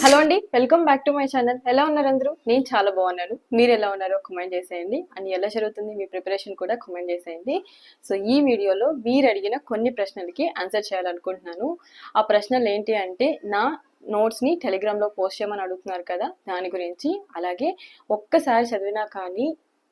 Hello అండి, welcome back to my channel. ఎలా ఉన్నారు అందరూ? నేను చాలా బాగున్నాను. మీరు ఎలా ఉన్నారో కామెంట్ చేసేయండి. అండ్ ఎలా జరుగుతుంది మీ ప్రిపరేషన్ కూడా కామెంట్ చేసేయండి. సో ఈ వీడియోలో మీరు అడిగిన కొన్ని ప్రశ్నలకి ఆన్సర్ చేయాలనుకుంటున్నాను. ఆ ప్రశ్నలు ఏంటి అంటే, నా నోట్స్ని టెలిగ్రామ్లో పోస్ట్ చేయమని అడుగుతున్నారు కదా, దాని గురించి. అలాగే ఒక్కసారి చదివినా కానీ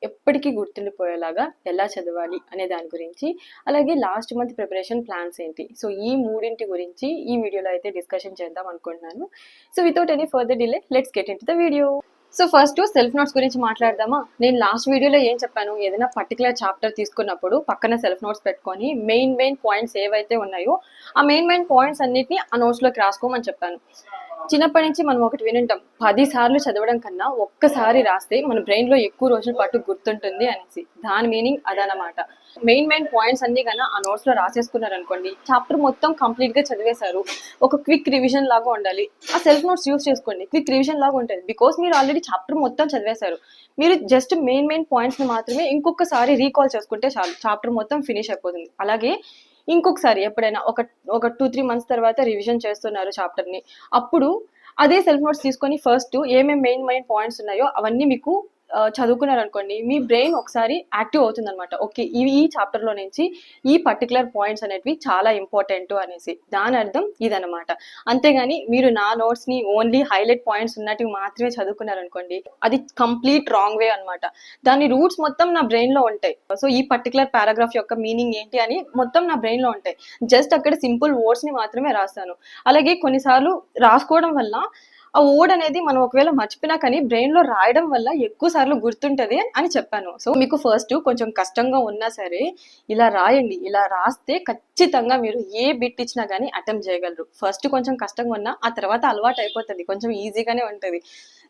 ఎప్పటికీ గుర్తుండిపోయేలాగా ఎలా చదవాలి అనే దాని గురించి, అలాగే లాస్ట్ మంత్ ప్రిపరేషన్ ప్లాన్స్ ఏంటి, సో ఈ మూడింటి గురించి ఈ వీడియోలో అయితే డిస్కషన్ చేద్దాం అనుకుంటున్నాను. So without any further delay let's get in to the video. So first self notes గురించి మాట్లాడదామా. నేను లాస్ట్ వీడియోలో ఏం చెప్పాను, ఏదైనా పర్టికులర్ చాప్టర్ తీసుకున్నప్పుడు పక్కన సెల్ఫ్ నోట్స్ పెట్టుకొని మెయిన్ పాయింట్స్ ఏవైతే ఉన్నాయో ఆ మెయిన్ పాయింట్స్ అన్నిటిని ఆ నోట్స్లోకి రాసుకోమని చెప్పాను. చిన్నప్పటి నుంచి మనం ఒకటి వినుంటాం, 10 సార్లు చదవడం కన్నా ఒక్కసారి రాస్తే మన బ్రెయిన్లో ఎక్కువ రోజుల పాటు గుర్తుంటుంది అనేసి. దాని మీనింగ్ అదనమాట. మెయిన్ పాయింట్స్ అన్ని కన్నా ఆ నోట్స్లో రాసేసుకున్నారు అనుకోండి, చాప్టర్ మొత్తం కంప్లీట్గా చదివేశారు. ఒక క్విక్ రివిజన్ లాగా ఉండాలి. ఆ సెల్ఫ్ నోట్స్ యూస్ చేసుకోండి, క్విక్ రివిజన్ లాగా ఉంటుంది. బికాస్ మీరు ఆల్రెడీ చాప్టర్ మొత్తం చదివేశారు. మీరు జస్ట్ మెయిన్ పాయింట్స్ని మాత్రమే ఇంకొకసారి రీకాల్ చేసుకుంటే చాలు, చాప్టర్ మొత్తం ఫినిష్ అయిపోతుంది. అలాగే ఇంకొకసారి ఎప్పుడైనా ఒక 2-3 మంత్స్ తర్వాత రివిజన్ చేస్తున్నారు చాప్టర్ని, అప్పుడు అదే సెల్ఫ్ నోట్స్ తీసుకొని ఫస్ట్ ఏమేమి మెయిన్ పాయింట్స్ ఉన్నాయో అవన్నీ మీకు చదువుకున్నారు అనుకోండి, మీ బ్రెయిన్ ఒకసారి యాక్టివ్ అవుతుంది అనమాట. ఓకే, ఈ చాప్టర్లో నుంచి ఈ పర్టికులర్ పాయింట్స్ అనేటివి చాలా ఇంపార్టెంట్ అనేసి. దాని అర్థం ఇదనమాట. అంతేగాని మీరు నా నోట్స్ని ఓన్లీ హైలైట్ పాయింట్స్ ఉన్నటివి మాత్రమే చదువుకున్నారు అనుకోండి, అది కంప్లీట్ రాంగ్ వే అనమాట. దాని రూట్స్ మొత్తం నా బ్రెయిన్లో ఉంటాయి. సో ఈ పర్టికులర్ పారాగ్రాఫ్ యొక్క మీనింగ్ ఏంటి అని మొత్తం నా బ్రెయిన్లో ఉంటాయి. జస్ట్ అక్కడ సింపుల్ వర్డ్స్ని మాత్రమే రాస్తాను. అలాగే కొన్నిసార్లు రాసుకోవడం వల్ల ఆ వర్డ్ అనేది మనం ఒకవేళ మర్చిపోయినా కానీ బ్రెయిన్లో రాయడం వల్ల ఎక్కువ సార్లు గుర్తుంటుంది అని చెప్పాను. సో మీకు ఫస్ట్ కొంచెం కష్టంగా ఉన్నా సరే ఇలా రాయండి. ఇలా రాస్తే ఖచ్చితంగా మీరు ఏ బిట్ ఇచ్చినా కానీ అటెంప్ట్ చేయగలరు. ఫస్ట్ కొంచెం కష్టంగా ఉన్నా ఆ తర్వాత అలవాటు అయిపోతుంది, కొంచెం ఈజీగానే ఉంటుంది.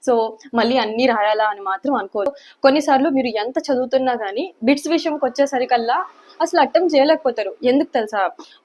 సో మళ్ళీ అన్నీ రాయాలా అని మాత్రం అనుకోరు. కొన్నిసార్లు మీరు ఎంత చదువుతున్నా కానీ బిట్స్ విషయంకి వచ్చేసరికల్లా అసలు అటెంప్ట్ చేయలేకపోతారు. ఎందుకు తెలుసా,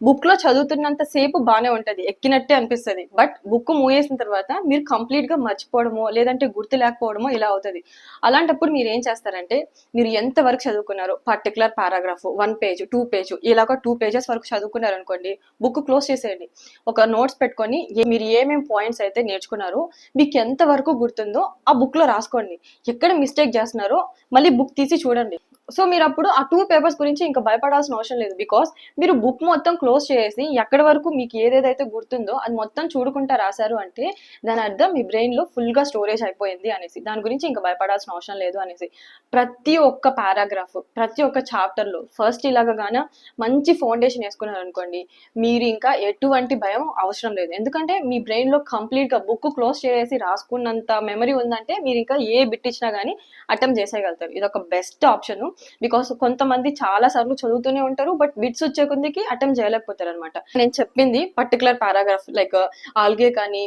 బుక్లో చదువుతున్నంత సేపు బాగానే ఉంటుంది, ఎక్కినట్టే అనిపిస్తుంది. బట్ బుక్ మూవేసిన తర్వాత మీరు కంప్లీట్గా మర్చిపోవడమో లేదంటే గుర్తు లేకపోవడమో ఇలా అవుతుంది. అలాంటప్పుడు మీరు ఏం చేస్తారంటే, మీరు ఎంత వరకు చదువుకున్నారో పర్టికులర్ పారాగ్రాఫ్ 1 పేజ్ 2 పేజ్ ఇలాగ 2 పేజెస్ వరకు చదువుకున్నారు అనుకోండి, బుక్ క్లోజ్ చేసేయండి. ఒక నోట్స్ పెట్టుకొని మీరు ఏమేమి పాయింట్స్ అయితే నేర్చుకున్నారో మీకు ఎంత వరకు గుర్తుందో ఆ బుక్లో రాసుకోండి. ఎక్కడ మిస్టేక్ చేస్తున్నారో మళ్ళీ బుక్ తీసి చూడండి. సో మీరు అప్పుడు ఆ 2 పేపర్స్ గురించి ఇంకా భయపడాల్సిన అవసరం లేదు. బికాస్ మీరు బుక్ మొత్తం క్లోజ్ చేసి ఎక్కడి వరకు మీకు ఏదేదైతే గుర్తుందో అది మొత్తం చూడుకుంటా రాశారు అంటే దాని అర్థం మీ బ్రెయిన్లో ఫుల్గా స్టోరేజ్ అయిపోయింది అనేసి. దాని గురించి ఇంకా భయపడాల్సిన అవసరం లేదు అనేసి. ప్రతి ఒక్క పారాగ్రాఫ్ ప్రతి ఒక్క చాప్టర్లో ఫస్ట్ ఇలాగగానే మంచి ఫౌండేషన్ వేసుకున్నారు అనుకోండి, మీరు ఇంకా ఎటువంటి భయం అవసరం లేదు. ఎందుకంటే మీ బ్రెయిన్లో కంప్లీట్గా బుక్ క్లోజ్ చేసి రాసుకున్నంత మెమరీ ఉందంటే మీరు ఇంకా ఏ బిట్ ఇచ్చినా కానీ అటెంప్ట్ చేసేయగలుగుతారు. ఇది ఒక బెస్ట్ ఆప్షన్. బికాస్ కొంతమంది చాలా సార్లు చదువుతూనే ఉంటారు బట్ బిట్స్ వచ్చే కొద్దికి అటెంప్ట్ చేయలేకపోతారు అనమాట. నేను చెప్పింది పర్టికులర్ పారాగ్రాఫ్ లైక్ ఆల్గే కానీ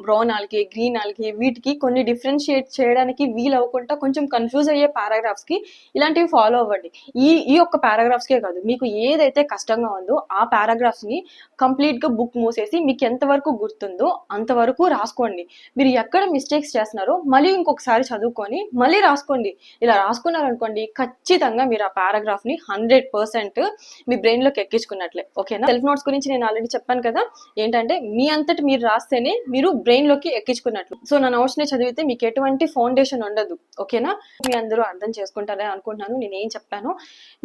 బ్రౌన్ ఆల్గే, గ్రీన్ ఆల్గే, వీటికి కొన్ని డిఫరెన్షియేట్ చేయడానికి వీలు అవ్వకుండా కొంచెం కన్ఫ్యూజ్ అయ్యే పారాగ్రాఫ్స్ కి ఇలాంటివి ఫాలో అవ్వండి. ఈ ఒక్క పారాగ్రాఫ్స్కే కాదు, మీకు ఏదైతే కష్టంగా ఉందో ఆ పారాగ్రాఫ్స్ ని కంప్లీట్ గా బుక్ మూసేసి మీకు ఎంతవరకు గుర్తుందో అంతవరకు రాసుకోండి. మీరు ఎక్కడ మిస్టేక్స్ చేస్తున్నారో మళ్ళీ ఇంకొకసారి చదువుకొని మళ్ళీ రాసుకోండి. ఇలా రాసుకున్నారనుకోండి, ఖచ్చితంగా మీరు ఆ పారాగ్రాఫ్ ని 100% మీ బ్రెయిన్ లోకి ఎక్కించుకున్నట్లే. ఓకేనా. సెల్ఫ్ నోట్స్ గురించి నేను ఆల్రెడీ చెప్పాను కదా, ఏంటంటే మీ అంతటి మీరు రాస్తేనే మీరు బ్రెయిన్ లోకి ఎక్కించుకున్నట్లు. సో నా నోట్స్ ని చదివితే మీకు ఎటువంటి ఫౌండేషన్ ఉండదు. ఓకేనా. మీ అందరూ అర్థం చేసుకుంటారని అనుకుంటున్నాను నేను ఏం చెప్పాను.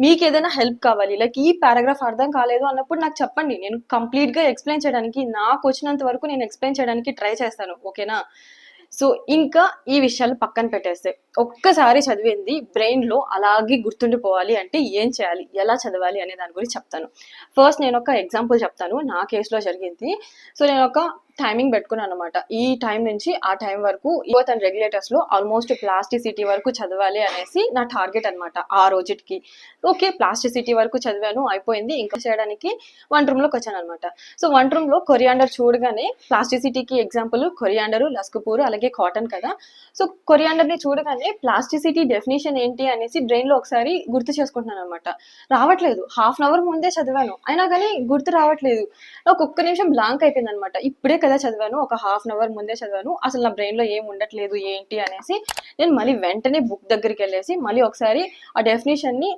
మీకు ఏదైనా హెల్ప్ కావాలి, లైక్ ఈ పారాగ్రాఫ్ అర్థం కాలేదు అన్నప్పుడు నాకు చెప్పండి, నేను కంప్లీట్ గా ఎక్స్ప్లెయిన్ చేయడానికి నాకు వచ్చినంత వరకు నేను ఎక్స్ప్లెయిన్ చేయడానికి ట్రై చేస్తాను. ఓకేనా. సో ఇంకా ఈ విషయాలు పక్కన పెట్టేస్తే, ఒక్కసారి చదివింది బ్రెయిన్ లో అలాగే గుర్తుండిపోవాలి అంటే ఏం చేయాలి, ఎలా చదవాలి అనే దాని గురించి చెప్తాను. ఫస్ట్ నేను ఒక ఎగ్జాంపుల్ చెప్తాను, నా కేసులో జరిగింది. సో నేను ఒక టైమింగ్ పెట్టుకున్నాను అనమాట. ఈ టైం నుంచి ఆ టైం వరకు యువత్ అండ్ రెగ్యులేటర్స్ లో ఆల్మోస్ట్ ప్లాస్టిసిటీ వరకు చదవాలి అనేసి నా టార్గెట్ అనమాట ఆ రోజుకి. ఓకే, ప్లాస్టిసిటీ వరకు చదివాను, అయిపోయింది. ఇంకా చేయడానికి వంట రూమ్ లోకి వచ్చాను అనమాట. సో వంట రూమ్ లో కొరియాండర్ చూడగానే, ప్లాస్టిసిటీకి ఎగ్జాంపుల్ కొరియాండర్, లస్కుపూరు అలాగే కాటన్ కదా. సో కొరియాండర్ ని చూడగానే ప్లాస్టిసిటీ డెఫినేషన్ ఏంటి అనేసి బ్రెయిన్ లో ఒకసారి గుర్తు చేసుకుంటున్నాను అనమాట. రావట్లేదు, హాఫ్ అన్ అవర్ ముందే చదివాను అయినా కానీ గుర్తు రావట్లేదు. నాకు ఒక్క నిమిషం బ్లాంక్ అయిపోయింది అనమాట. ఇప్పుడే కదా కదా చదివాను, ఒక హాఫ్ అన్ అవర్ ముందే చదివాను, అసలు నా బ్రెయిన్లో ఏం ఉండట్లేదు ఏంటి అనేసి నేను మళ్ళీ వెంటనే బుక్ దగ్గరికి వెళ్ళేసి మళ్ళీ ఒకసారి ఆ డెఫినేషన్ని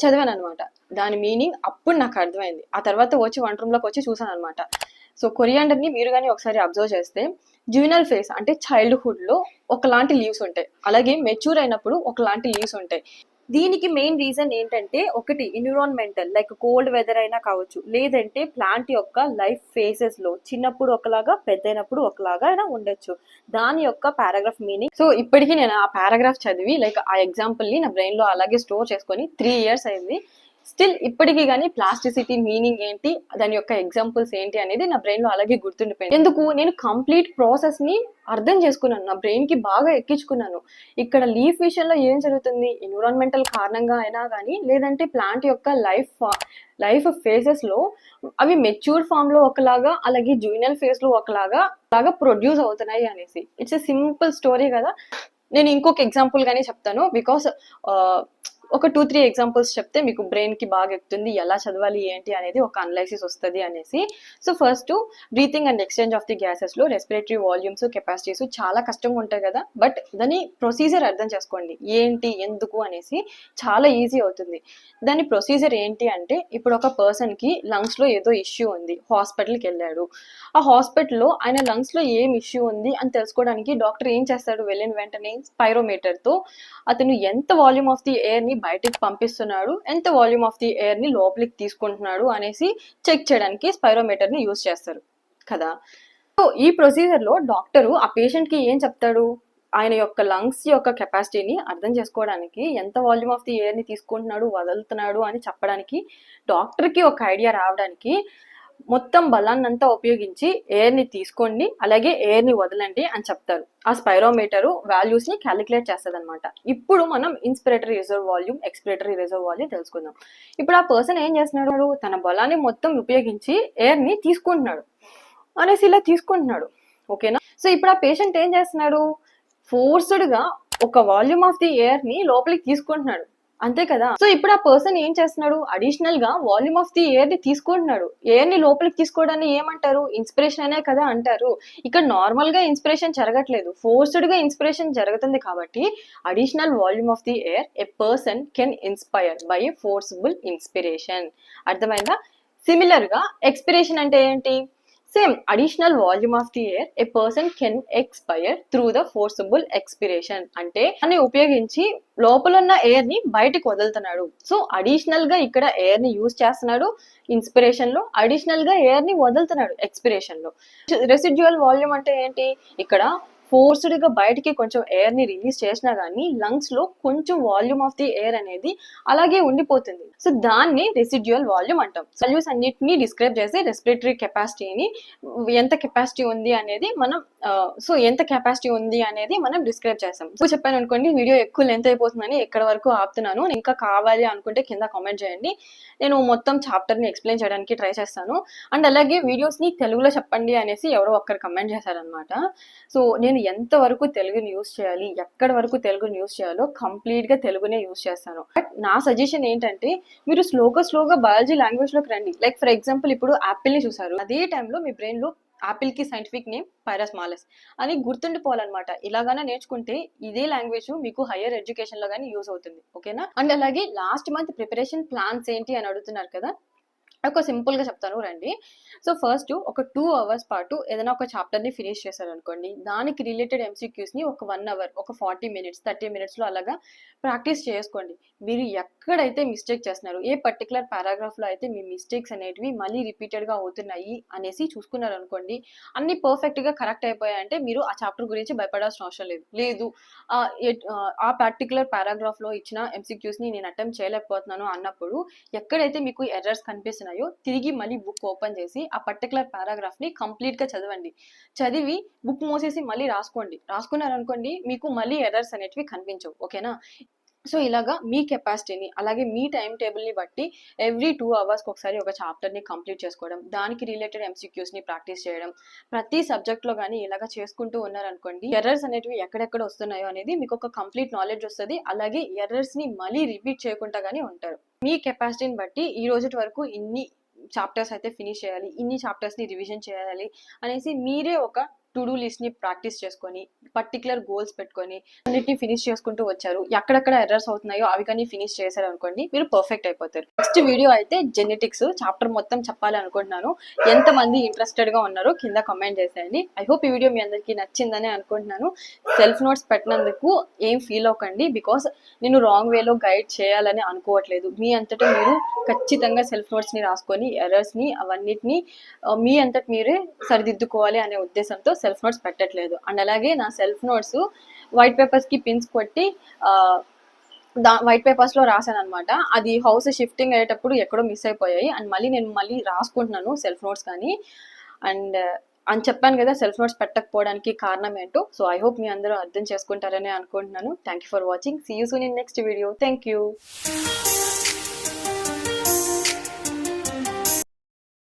చదివాను అనమాట. దాని మీనింగ్ అప్పుడు నాకు అర్థమైంది. ఆ తర్వాత వచ్చి వంట రూమ్లోకి వచ్చి చూసాను అనమాట. సో కొరియాండర్ని మీరు కానీ ఒకసారి అబ్జర్వ్ చేస్తే జ్యూనల్ ఫేస్ అంటే చైల్డ్హుడ్లో ఒకలాంటి లీవ్స్ ఉంటాయి, అలాగే మెచ్యూర్ అయినప్పుడు ఒకలాంటి లీవ్స్ ఉంటాయి. దీనికి మెయిన్ రీజన్ ఏంటంటే ఒకటి ఎన్విరాన్మెంటల్, లైక్ కోల్డ్ వెదర్ అయినా కావచ్చు, లేదంటే ప్లాంట్ యొక్క లైఫ్ ఫేసెస్ లో చిన్నప్పుడు ఒకలాగా పెద్దయినప్పుడు ఒకలాగా అయినా ఉండొచ్చు. దాని యొక్క పారాగ్రాఫ్ మీనింగ్. సో ఇప్పటికీ నేను ఆ పారాగ్రాఫ్ చదివి లైక్ ఆ ఎగ్జాంపుల్ ని నా బ్రెయిన్ లో అలాగే స్టోర్ చేసుకొని 3 years అయింది. స్టిల్ ఇప్పటికీ కానీ ప్లాస్టిసిటీ మీనింగ్ ఏంటి, దాని యొక్క ఎగ్జాంపుల్స్ ఏంటి అనేది నా బ్రెయిన్ లో అలాగే గుర్తుండిపోయింది. ఎందుకు, నేను కంప్లీట్ ప్రాసెస్ ని అర్థం చేసుకున్నాను, నా బ్రెయిన్ కి బాగా ఎక్కించుకున్నాను. ఇక్కడ లీఫ్ విషయంలో ఏం జరుగుతుంది, ఎన్విరాన్మెంటల్ కారణంగా అయినా కానీ, లేదంటే ప్లాంట్ యొక్క లైఫ్ ఫేజెస్ లో అవి మెచ్యూర్ ఫామ్ లో ఒకలాగా, అలాగే జూనియర్ ఫేజ్ లో ఒకలాగా ప్రొడ్యూస్ అవుతున్నాయి అనేసి. ఇట్స్ ఎ సింపుల్ స్టోరీ కదా. నేను ఇంకొక ఎగ్జాంపుల్ గానే చెప్తాను, బికాస్ ఒక 2-3 ఎగ్జాంపుల్స్ చెప్తే మీకు బ్రెయిన్ కి బాగా ఎక్కుతుంది, ఎలా చదవాలి ఏంటి అనేది ఒక అనలైసిస్ వస్తుంది అనేసి. So first breathing and exchange of the gases లో రెస్పిరేటరీ వాల్యూమ్స్, కెపాసిటీస్ చాలా కష్టంగా ఉంటాయి కదా, బట్ దాని ప్రొసీజర్ అర్థం చేసుకోండి, ఏంటి ఎందుకు అనేసి చాలా ఈజీ అవుతుంది. దాని ప్రొసీజర్ ఏంటి అంటే, ఇప్పుడు ఒక పర్సన్ కి లంగ్స్ లో ఏదో ఇష్యూ ఉంది, హాస్పిటల్కి వెళ్ళాడు. ఆ హాస్పిటల్లో ఆయన లంగ్స్ లో ఏం ఇష్యూ ఉంది అని తెలుసుకోవడానికి డాక్టర్ ఏం చేస్తాడు, వెళ్ళిన వెంటనే స్పైరోమీటర్ తో అతను ఎంత వాల్యూమ్ ఆఫ్ ది ఎయిర్ ని బయటికి పంపిస్తున్నాడు, ఎంత వాల్యూమ్ ఆఫ్ ది ఎయిర్ ని లోపలికి తీసుకుంటున్నాడు అనేసి చెక్ చేయడానికి స్పైరోమీటర్ ని యూజ్ చేస్తారు కదా. సో ఈ ప్రొసీజర్ లో డాక్టరు ఆ పేషెంట్ కి ఏం చెప్తాడు, ఆయన యొక్క లంగ్స్ యొక్క కెపాసిటీని అర్థం చేసుకోవడానికి, ఎంత వాల్యూమ్ ఆఫ్ ది ఎయిర్ ని తీసుకుంటున్నాడు వదులుతున్నాడు అని చెప్పడానికి, డాక్టర్ కి ఒక ఐడియా రావడానికి మొత్తం బలాన్నంతా ఉపయోగించి ఎయిర్ ని తీసుకోండి, అలాగే ఎయిర్ ని వదలండి అని చెప్తారు. ఆ స్పైరోమీటర్ వాల్యూస్ ని క్యాలిక్యులేట్ చేస్తుంది అనమాట. ఇప్పుడు మనం inspiratory reserve volume, expiratory reserve volume తెలుసుకుందాం. ఇప్పుడు ఆ పర్సన్ ఏం చేస్తున్నాడు, తన బలాన్ని మొత్తం ఉపయోగించి ఎయిర్ ని తీసుకుంటున్నాడు అనేసి ఇలా తీసుకుంటున్నాడు, ఓకేనా. సో ఇప్పుడు ఆ పేషెంట్ ఏం చేస్తున్నాడు, ఫోర్స్డ్ గా ఒక వాల్యూమ్ ఆఫ్ ది ఎయిర్ ని లోపలికి తీసుకుంటున్నాడు, అంతే కదా. సో ఇప్పుడు ఆ పర్సన్ ఏం చేస్తున్నాడు, అడిషనల్ గా వాల్యూమ్ ఆఫ్ ది ఎయిర్ ని తీసుకుంటున్నాడు. ఎయిర్ ని లోపలికి తీసుకోవడాన్ని ఏమంటారు, ఇన్స్పిరేషన్ అనే కదా అంటారు. ఇక్కడ నార్మల్ గా ఇన్స్పిరేషన్ జరగట్లేదు, ఫోర్స్డ్ గా ఇన్స్పిరేషన్ జరుగుతుంది. కాబట్టి additional volume of the air a person can inspire by forcible inspiration. అర్థమైందా. సిమిలర్ గా ఎక్స్పిరేషన్ అంటే ఏంటి, same additional volume of the air A person can expire through the forcible expiration. అంటే దాన్ని ఉపయోగించి లోపల ఉన్న ఎయిర్ ని బయటకు వదులుతున్నాడు. సో అడిషనల్ గా ఇక్కడ ఎయిర్ ని యూజ్ చేస్తున్నాడు ఇన్స్పిరేషన్ లో, అడిషనల్ గా ఎయిర్ ని వదులుతున్నాడు ఎక్స్పిరేషన్ లో. రెసిడ్యువల్ వాల్యూమ్ అంటే ఏంటి, ఇక్కడ ఫోర్స్డ్ గా బయటికి కొంచెం ఎయిర్ ని రిలీజ్ చేసినా గానీ లంగ్స్ లో కొంచెం వాల్యూమ్ ఆఫ్ ది ఎయిర్ అనేది అలాగే ఉండిపోతుంది. సో దాన్ని రెసిడ్యువల్ వాల్యూమ్ అంటాం. వాల్యూస్ అన్నిటిని డిస్క్రైబ్ చేసి రెస్పిరేటరీ కెపాసిటీని ఎంత కెపాసిటీ ఉంది అనేది మనం డిస్క్రైబ్ చేస్తాం. సో చెప్పాను అనుకోండి, వీడియో ఎక్కువ లెంత్ అయిపోతుందని ఎక్కడ వరకు ఆపుతున్నాను. ఇంకా కావాలి అనుకుంటే కింద కామెంట్ చేయండి, నేను మొత్తం చాప్టర్ ని ఎక్స్ప్లెయిన్ చేయడానికి ట్రై చేస్తాను. అండ్ అలాగే వీడియోస్ ని తెలుగులో చెప్పండి అనేసి ఎవరో ఒక్కరు కమెంట్ చేశారనమాట. సో నేను ఎంత వరకు తెలుగుని యూజ్ చేయాలి, ఎక్కడ వరకు తెలుగుని యూజ్ చేయాలో కంప్లీట్ గా తెలుగునే యూజ్ చేస్తాను. బట్ నా సజెషన్ ఏంటంటే, మీరు స్లోగా బయాలజీ లాంగ్వేజ్ లోకి రండి. లైక్ ఫర్ ఎగ్జాంపుల్ ఇప్పుడు యాపిల్ ని చూసారు, అదే టైంలో మీ బ్రెయిన్ లో యాపిల్ కి సైంటిఫిక్ నేమ్ పైరస్ మాలస్ అని గుర్తుండిపోవాలన్నమాట. ఇలాగానే నేర్చుకుంటే ఇదే లాంగ్వేజ్ మీకు హైయర్ ఎడ్యుకేషన్ లో కానీ యూజ్ అవుతుంది, ఓకేనా. అండ్ అలాగే లాస్ట్ మంత్ ప్రిపరేషన్ ప్లాన్స్ ఏంటి అని అడుగుతున్నారు కదా, ఒక సింపుల్ గా చెప్తాను రండి. సో ఫస్ట్ ఒక 2 hours పాటు ఏదైనా ఒక చాప్టర్ ని ఫినిష్ చేశారనుకోండి, దానికి రిలేటెడ్ ఎంసీక్యూస్ ని ఒక 1 hour, ఒక 40 minutes 30 minutes లో అలాగా ప్రాక్టీస్ చేసుకోండి. మీరు ఎక్కడైతే మిస్టేక్ చేస్తున్నారు, ఏ పర్టికులర్ పారాగ్రాఫ్ లో అయితే మీ మిస్టేక్స్ అనేటివి మళ్ళీ రిపీటెడ్ గా అవుతున్నాయి అనేసి చూసుకున్నారు అనుకోండి, అన్ని పర్ఫెక్ట్ గా కరెక్ట్ అయిపోయాయంటే మీరు ఆ చాప్టర్ గురించి భయపడాల్సిన అవసరం లేదు. ఆ పర్టికులర్ పారాగ్రాఫ్ లో ఇచ్చిన ఎంసీక్యూస్ ని నేను అటెంప్ట్ చేయలేకపోతున్నాను అన్నప్పుడు ఎక్కడైతే మీకు ఎర్రర్స్ కనిపిస్తున్నాయో తిరిగి మళ్ళీ బుక్ ఓపెన్ చేసి ఆ పర్టికులర్ పారాగ్రాఫ్ ని కంప్లీట్ గా చదవండి. చదివి బుక్ మూసేసి మళ్ళీ రాసుకున్నారనుకోండి, మీకు మళ్ళీ ఎర్రర్స్ అనేటివి కనిపించవు, ఓకేనా. సో ఇలాగా మీ కెపాసిటీని అలాగే మీ టైం టేబుల్ ని బట్టి ఎవ్రీ 2 hours ఒకసారి ఒక చాప్టర్ ని కంప్లీట్ చేసుకోవడం, దానికి రిలేటెడ్ ఎంసీక్యూస్ ని ప్రాక్టీస్ చేయడం, ప్రతి సబ్జెక్ట్ లో కానీ ఇలాగా చేసుకుంటూ ఉన్నారనుకోండి, ఎర్రర్స్ అనేటివి ఎక్కడెక్కడ వస్తున్నాయో అనేది మీకు ఒక కంప్లీట్ నాలెడ్జ్ వస్తుంది. అలాగే ఎర్రర్స్ ని మళ్ళీ రిపీట్ చేయకుండా గానీ ఉంటారు. మీ కెపాసిటీని బట్టి ఈ రోజు వరకు ఇన్ని చాప్టర్స్ అయితే ఫినిష్ చేయాలి, ఇన్ని చాప్టర్స్ని రివిజన్ చేయాలి అనేసి మీరే ఒక టు డూ లిస్ట్ని ప్రాక్టీస్ చేసుకొని పర్టికులర్ గోల్స్ పెట్టుకొని అన్నిటిని ఫినిష్ చేసుకుంటూ వచ్చారు, ఎక్కడెక్కడ ఎర్రర్స్ అవుతున్నాయో అవి కానీ ఫినిష్ చేశారు అనుకోండి, మీరు పర్ఫెక్ట్ అయిపోతారు. నెక్స్ట్ వీడియో అయితే జెనెటిక్స్ చాప్టర్ మొత్తం చెప్పాలి అనుకుంటున్నాను. ఎంతమంది ఇంట్రెస్టెడ్గా ఉన్నారో కింద కమెంట్ చేసేయండి. ఐ హోప్ ఈ వీడియో మీ అందరికీ నచ్చిందని అనుకుంటున్నాను. సెల్ఫ్ నోట్స్ పెట్టినందుకు ఏం ఫీల్ అవ్వకండి, బికాస్ నేను రాంగ్ వేలో గైడ్ చేయాలని అనుకోవట్లేదు. మీ అంతటా మీరు ఖచ్చితంగా సెల్ఫ్ నోట్స్ని రాసుకొని ఎర్రర్స్ని అవన్నిటిని మీ అంతటి మీరే సరిదిద్దుకోవాలి అనే ఉద్దేశంతో సెల్ఫ్ నోట్స్ పెట్టట్లేదు. అండ్ అలాగే నా సెల్ఫ్ నోట్స్ వైట్ పేపర్స్కి పిన్స్ కొట్టి వైట్ పేపర్స్లో రాశాను అనమాట. అది హౌస్ షిఫ్టింగ్ అయ్యేటప్పుడు ఎక్కడో మిస్ అయిపోయాయి, అండ్ మళ్ళీ రాసుకుంటున్నాను సెల్ఫ్ నోట్స్ కానీ. అండ్ అని చెప్పాను కదా సెల్ఫ్ నోట్స్ పెట్టకపోవడానికి కారణం ఏంటో. సో ఐ హోప్ మీ అందరూ అర్థం చేసుకుంటారని అనుకుంటున్నాను. Thank you for watching. See you soon in next video. Thank you.